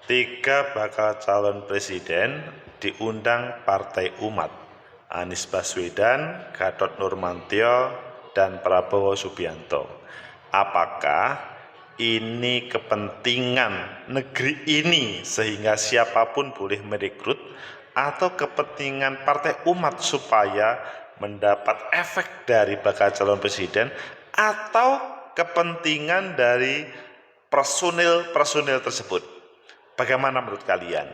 Tiga bakal calon presiden diundang Partai Umat, Anies Baswedan, Gatot Nurmantio, dan Prabowo Subianto. Apakah ini kepentingan negeri ini sehingga siapapun boleh merekrut, atau kepentingan Partai Umat supaya mendapat efek dari bakal calon presiden, atau kepentingan dari personil tersebut? Bagaimana menurut kalian?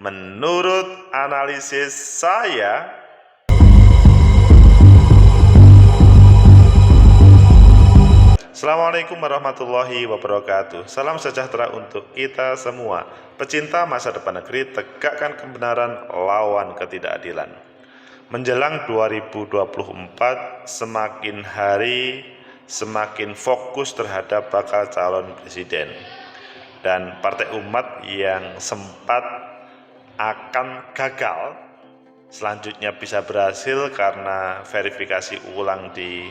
Menurut analisis saya, Assalamualaikum warahmatullahi wabarakatuh. Salam sejahtera untuk kita semua. Pecinta masa depan negeri, tegakkan kebenaran, lawan ketidakadilan. Menjelang 2024, semakin hari semakin fokus terhadap bakal calon presiden. Dan Partai Umat yang sempat akan gagal selanjutnya bisa berhasil karena verifikasi ulang di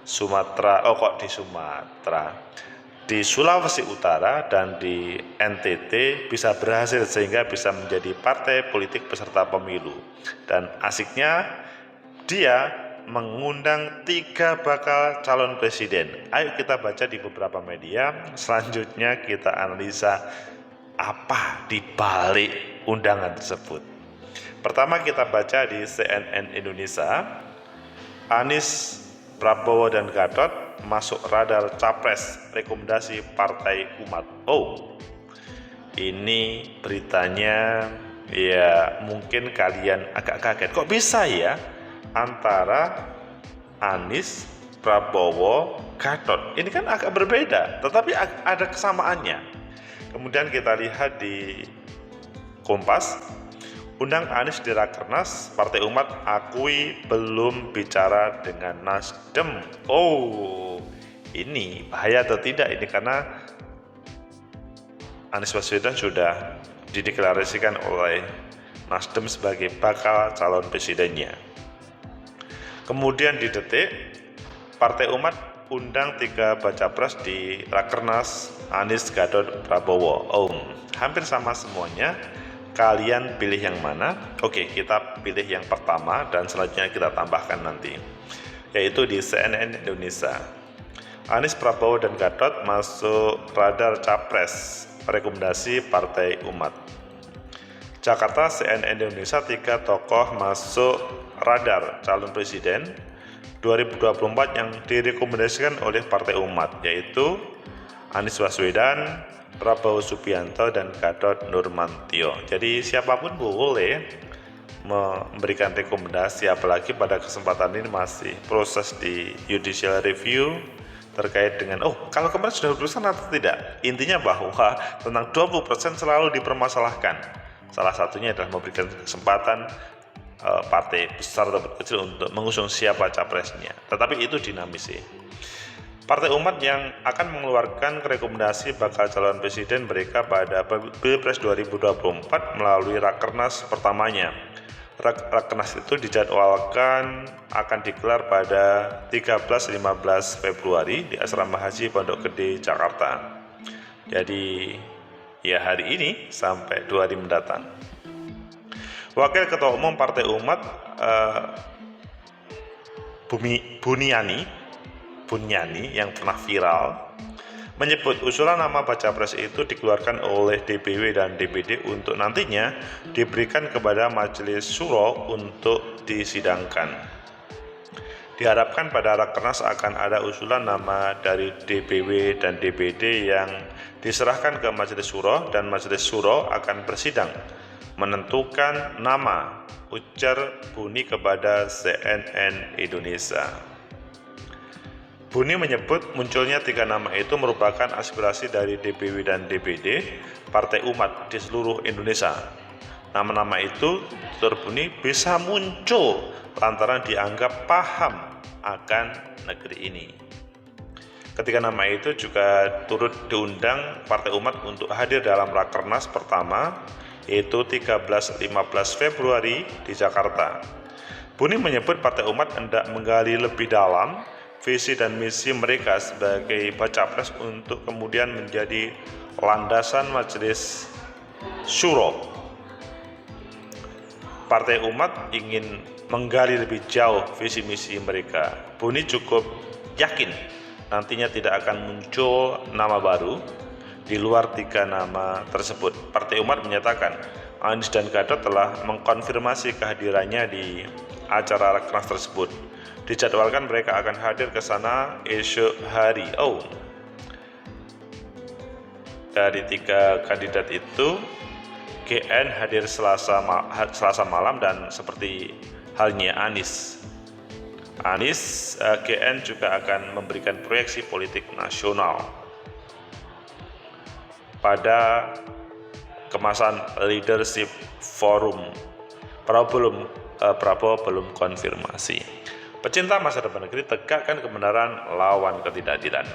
Sumatera, di Sulawesi Utara dan di NTT bisa berhasil sehingga bisa menjadi partai politik peserta pemilu. Dan asiknya dia mengundang tiga bakal calon presiden. Ayo kita baca di beberapa media, selanjutnya kita analisa apa di balik undangan tersebut. Pertama kita baca di CNN Indonesia, Anies, Prabowo, dan Gatot masuk radar capres rekomendasi Partai Umat. Oh, ini beritanya ya mungkin kalian agak kaget. Kok bisa ya antara Anies, Prabowo, Gatot? Ini kan agak berbeda, tetapi ada kesamaannya. Kemudian kita lihat di Kompas, undang Anies di Rakernas, Partai Umat akui belum bicara dengan Nasdem. Oh, ini bahaya atau tidak ini, karena Anies Baswedan sudah dideklarasikan oleh Nasdem sebagai bakal calon presidennya. Kemudian di Detik, Partai Umat undang tiga baca pres di Rakernas, Anies, Gatot, Prabowo. Oh, hampir sama semuanya. Kalian pilih yang mana? Oke, kita pilih yang pertama dan selanjutnya kita tambahkan nanti, yaitu di CNN Indonesia. Anies, Prabowo, dan Gatot masuk radar capres rekomendasi Partai Umat. Jakarta, CNN Indonesia, tiga tokoh masuk radar calon presiden 2024 yang direkomendasikan oleh Partai Umat, yaitu Anies Baswedan, Prabowo Subianto, dan Gatot Nurmantio. Jadi siapapun boleh memberikan rekomendasi, apalagi pada kesempatan ini masih proses di judicial review terkait dengan kalau kemarin sudah diputuskan atau tidak. Intinya bahwa tentang 20% selalu dipermasalahkan. Salah satunya adalah memberikan kesempatan partai besar atau kecil untuk mengusung siapa capresnya. Tetapi itu dinamis sih. Partai Umat yang akan mengeluarkan rekomendasi bakal calon presiden mereka pada Pilpres 2024 melalui Rakernas pertamanya. Rakernas itu dijadwalkan akan digelar pada 13-15 Februari di Asrama Haji Pondok Gede, Jakarta. Jadi ya hari ini sampai 2 hari mendatang. Wakil Ketua Umum Partai Umat Buniani yang pernah viral menyebut usulan nama baca pres itu dikeluarkan oleh DPW dan DPD untuk nantinya diberikan kepada Majelis Syuro untuk disidangkan. Diharapkan pada Rakernas akan ada usulan nama dari DPW dan DPD yang diserahkan ke Majelis Syuro, dan Majelis Syuro akan bersidang menentukan nama, ujar Buni kepada CNN Indonesia. Buni menyebut munculnya tiga nama itu merupakan aspirasi dari DPW dan DPD Partai Umat di seluruh Indonesia. Nama-nama itu, tutur Buni, bisa muncul lantaran dianggap paham akan negeri ini. Ketiga nama itu juga turut diundang Partai Umat untuk hadir dalam Rakernas pertama, yaitu 13-15 Februari di Jakarta. Buni menyebut Partai Umat hendak menggali lebih dalam visi dan misi mereka sebagai baca pres untuk kemudian menjadi landasan Majelis Syuro. Partai Umat ingin menggali lebih jauh visi misi mereka. Buni cukup yakin nantinya tidak akan muncul nama baru di luar 3 nama tersebut. Partai Umat menyatakan Anies dan Gatot telah mengkonfirmasi kehadirannya di acara Rakernas tersebut. Dijadwalkan mereka akan hadir ke sana esok hari. Dari 3 kandidat itu, GN hadir Selasa malam dan seperti halnya Anies, GN juga akan memberikan proyeksi politik nasional pada kemasan leadership forum. Prabowo belum konfirmasi. Pecinta masa depan negeri, tegakkan kebenaran, lawan ketidakadilan.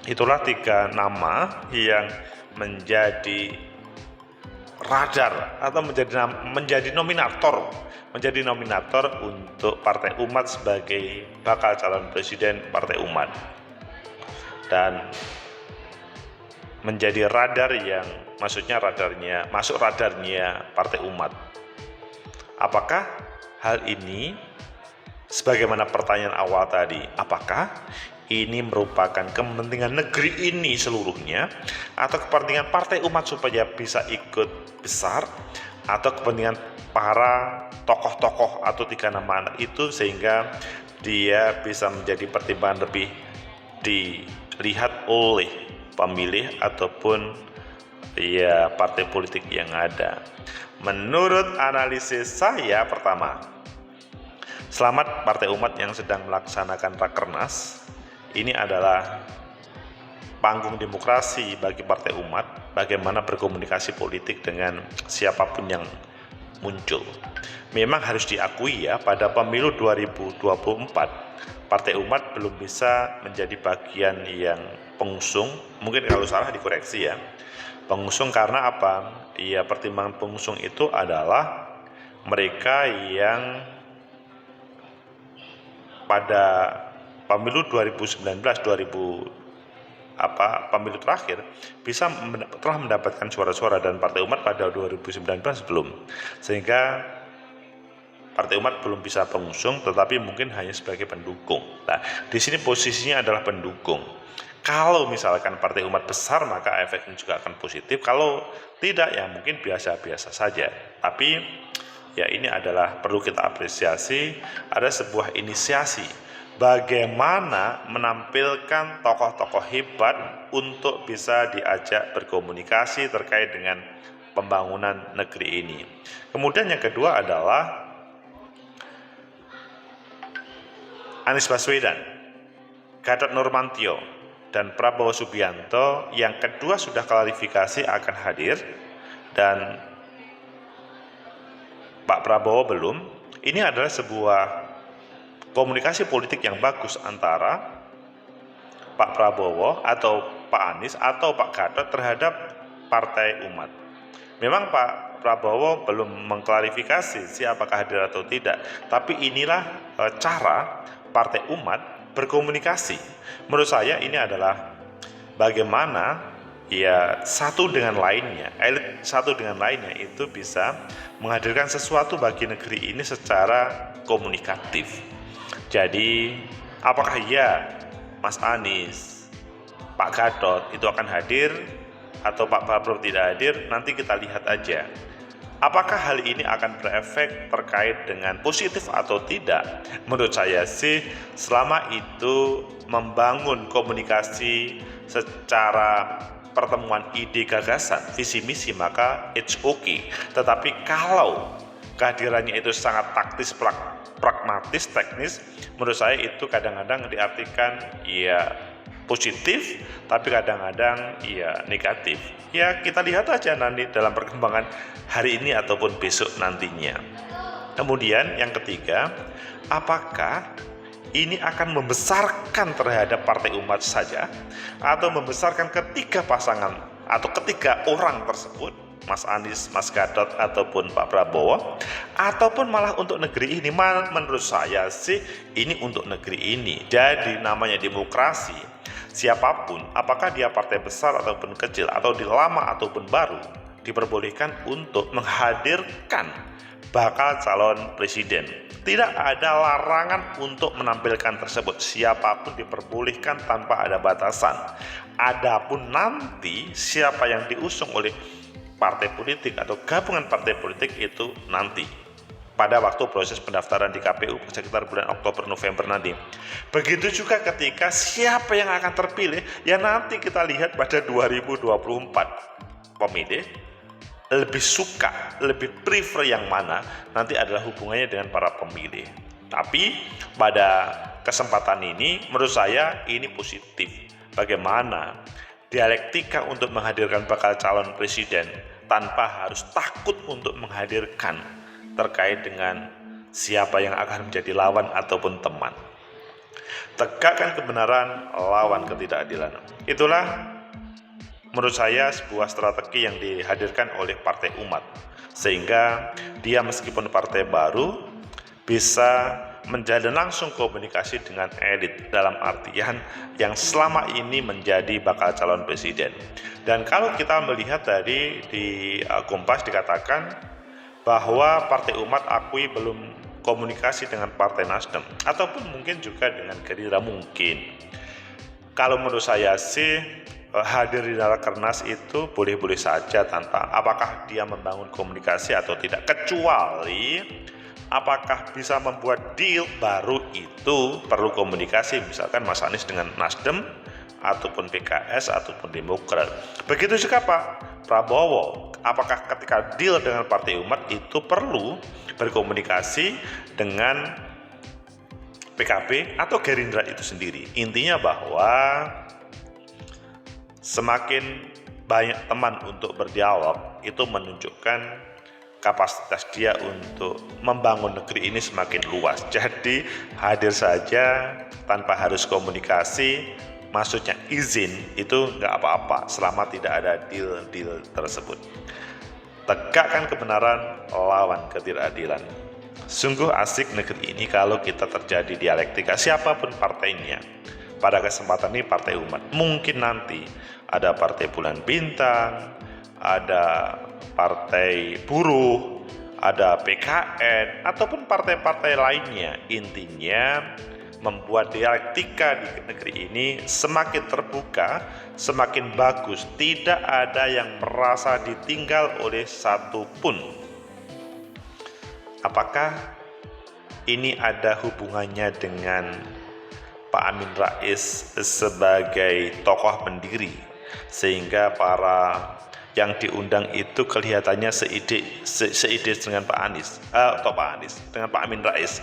Itulah 3 nama yang menjadi radar atau menjadi nominator untuk Partai Umat sebagai bakal calon presiden Partai Umat, dan menjadi radar yang masuk radarnya Partai Umat. Apakah hal ini, sebagaimana pertanyaan awal tadi, apakah ini merupakan kepentingan negeri ini seluruhnya, atau kepentingan Partai Umat supaya bisa ikut besar, atau kepentingan para tokoh-tokoh atau 3 nama itu sehingga dia bisa menjadi pertimbangan lebih dilihat oleh pemilih ataupun partai politik yang ada. Menurut analisis saya, pertama, selamat Partai Umat yang sedang melaksanakan Rakernas. Ini adalah panggung demokrasi bagi Partai Umat, bagaimana berkomunikasi politik dengan siapapun yang muncul. Memang harus diakui pada pemilu 2024, Partai Umat belum bisa menjadi bagian yang pengusung. Mungkin kalau salah dikoreksi Pengusung karena apa? Pertimbangan pengusung itu adalah mereka yang pada pemilu 2019 pemilu terakhir telah mendapatkan suara-suara, dan Partai Umat pada 2019 belum, sehingga Partai Umat belum bisa pengusung, tetapi mungkin hanya sebagai pendukung. Nah, di sini posisinya adalah pendukung. Kalau misalkan Partai Umat besar, maka efeknya juga akan positif. Kalau tidak, mungkin biasa-biasa saja. Tapi ini adalah perlu kita apresiasi, ada sebuah inisiasi bagaimana menampilkan tokoh-tokoh hebat untuk bisa diajak berkomunikasi terkait dengan pembangunan negeri ini. Kemudian yang kedua adalah Anies Baswedan, Gatot Nurmantio, dan Prabowo Subianto. Yang kedua sudah klarifikasi akan hadir, dan Pak Prabowo belum. Ini adalah sebuah komunikasi politik yang bagus antara Pak Prabowo atau Pak Anies atau Pak Gatot terhadap Partai Umat. Memang Pak Prabowo belum mengklarifikasi siapakah hadir atau tidak, tapi inilah cara Partai Umat berkomunikasi. Menurut saya ini adalah bagaimana satu dengan lainnya, elit satu dengan lainnya itu bisa menghadirkan sesuatu bagi negeri ini secara komunikatif. Jadi apakah Mas Anies, Pak Gatot itu akan hadir atau Pak Prabowo tidak hadir, nanti kita lihat aja. Apakah hal ini akan berefek terkait dengan positif atau tidak? Menurut saya sih, selama itu membangun komunikasi secara pertemuan ide gagasan, visi misi, maka it's okay. Tetapi kalau kehadirannya itu sangat taktis, pragmatis, teknis, menurut saya itu kadang-kadang diartikan positif, tapi kadang-kadang negatif. Kita lihat aja nanti dalam perkembangan hari ini ataupun besok nantinya. Kemudian yang ketiga, apakah ini akan membesarkan terhadap Partai Umat saja, atau membesarkan ketiga pasangan atau ketiga orang tersebut, Mas Anies, Mas Gatot, ataupun Pak Prabowo, ataupun malah untuk negeri ini? Menurut saya sih ini untuk negeri ini. Jadi namanya demokrasi, siapapun, apakah dia partai besar ataupun kecil, atau di lama ataupun baru, diperbolehkan untuk menghadirkan bakal calon presiden. Tidak ada larangan untuk menampilkan tersebut. Siapapun diperbolehkan tanpa ada batasan. Adapun nanti siapa yang diusung oleh partai politik atau gabungan partai politik itu nanti pada waktu proses pendaftaran di KPU sekitar bulan Oktober November nanti. Begitu juga ketika siapa yang akan terpilih, ya nanti kita lihat pada 2024. Pemilih lebih suka, lebih prefer yang mana, nanti adalah hubungannya dengan para pemilih. Tapi pada kesempatan ini menurut saya ini positif. Bagaimana dialektika untuk menghadirkan bakal calon presiden tanpa harus takut untuk menghadirkan terkait dengan siapa yang akan menjadi lawan ataupun teman. Tegakkan kebenaran, lawan ketidakadilan. Itulah menurut saya sebuah strategi yang dihadirkan oleh Partai Umat, sehingga dia meskipun partai baru bisa menjalin langsung komunikasi dengan elit, dalam artian yang selama ini menjadi bakal calon presiden. Dan kalau kita melihat tadi di Kompas dikatakan bahwa Partai Umat akui belum komunikasi dengan Partai Nasdem, ataupun mungkin juga dengan Gerindra mungkin. Kalau menurut saya sih hadir di Rakernas itu boleh-boleh saja tanpa apakah dia membangun komunikasi atau tidak, kecuali apakah bisa membuat deal baru itu perlu komunikasi, misalkan Mas Anies dengan Nasdem ataupun PKS ataupun Demokrat. Begitu juga Pak Prabowo, apakah ketika deal dengan Partai Umat itu perlu berkomunikasi dengan PKB atau Gerindra itu sendiri. Intinya bahwa semakin banyak teman untuk berdialog itu menunjukkan kapasitas dia untuk membangun negeri ini semakin luas. Jadi hadir saja tanpa harus komunikasi, maksudnya izin itu nggak apa-apa selama tidak ada deal-deal tersebut. Tegakkan kebenaran, lawan ketidakadilan. Sungguh asik negeri ini kalau kita terjadi dialektika siapapun partainya. Pada kesempatan ini Partai Umat, mungkin nanti ada Partai Bulan Bintang, ada Partai Buruh, ada PKN, ataupun partai-partai lainnya. Intinya membuat dialektika di negeri ini semakin terbuka, semakin bagus. Tidak ada yang merasa ditinggal oleh satupun. Apakah ini ada hubungannya dengan Pak Amin Rais sebagai tokoh pendiri, sehingga para yang diundang itu kelihatannya seide dengan Pak Anies, dengan Pak Amin Rais.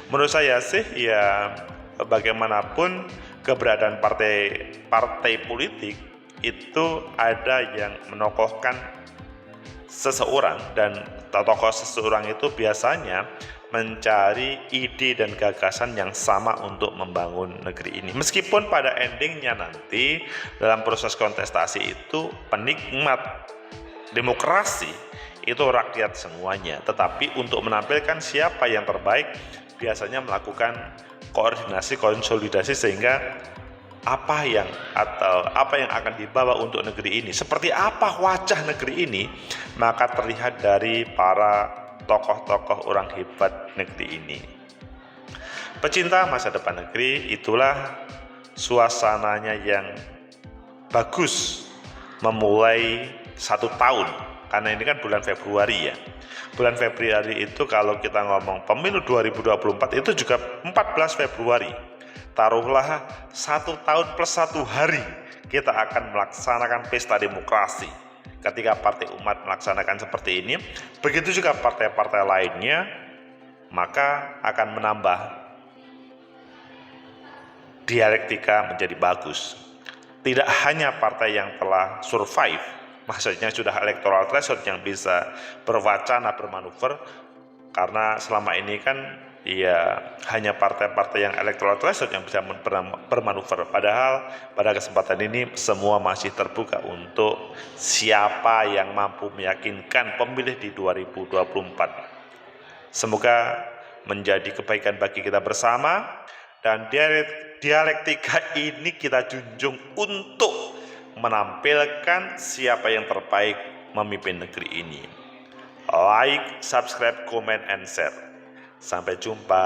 Menurut saya sih ya bagaimanapun keberadaan partai politik itu ada yang menokohkan seseorang, dan tokoh seseorang itu biasanya mencari ide dan gagasan yang sama untuk membangun negeri ini. Meskipun pada endingnya nanti dalam proses kontestasi itu penikmat demokrasi itu rakyat semuanya, tetapi untuk menampilkan siapa yang terbaik biasanya melakukan koordinasi, konsolidasi, sehingga apa yang akan dibawa untuk negeri ini, seperti apa wajah negeri ini, maka terlihat dari para tokoh-tokoh orang hebat negeri ini. Pecinta masa depan negeri, itulah suasananya yang bagus memulai 1 tahun, karena ini kan bulan Februari ya. Bulan Februari itu kalau kita ngomong pemilu 2024 itu juga 14 Februari. Taruhlah 1 tahun plus 1 hari kita akan melaksanakan pesta demokrasi. Ketika Partai Umat melaksanakan seperti ini, begitu juga partai-partai lainnya, maka akan menambah dialektika menjadi bagus. Tidak hanya partai yang telah survive, maksudnya sudah electoral threshold yang bisa berwacana, bermanuver, karena selama ini kan ya hanya partai-partai yang electoral threshold yang bisa bermanuver. Padahal pada kesempatan ini semua masih terbuka untuk siapa yang mampu meyakinkan pemilih di 2024. Semoga menjadi kebaikan bagi kita bersama, Dan dialektika ini kita junjung untuk menampilkan siapa yang terbaik memimpin negeri ini. Like, subscribe, comment, and share. Sampai jumpa.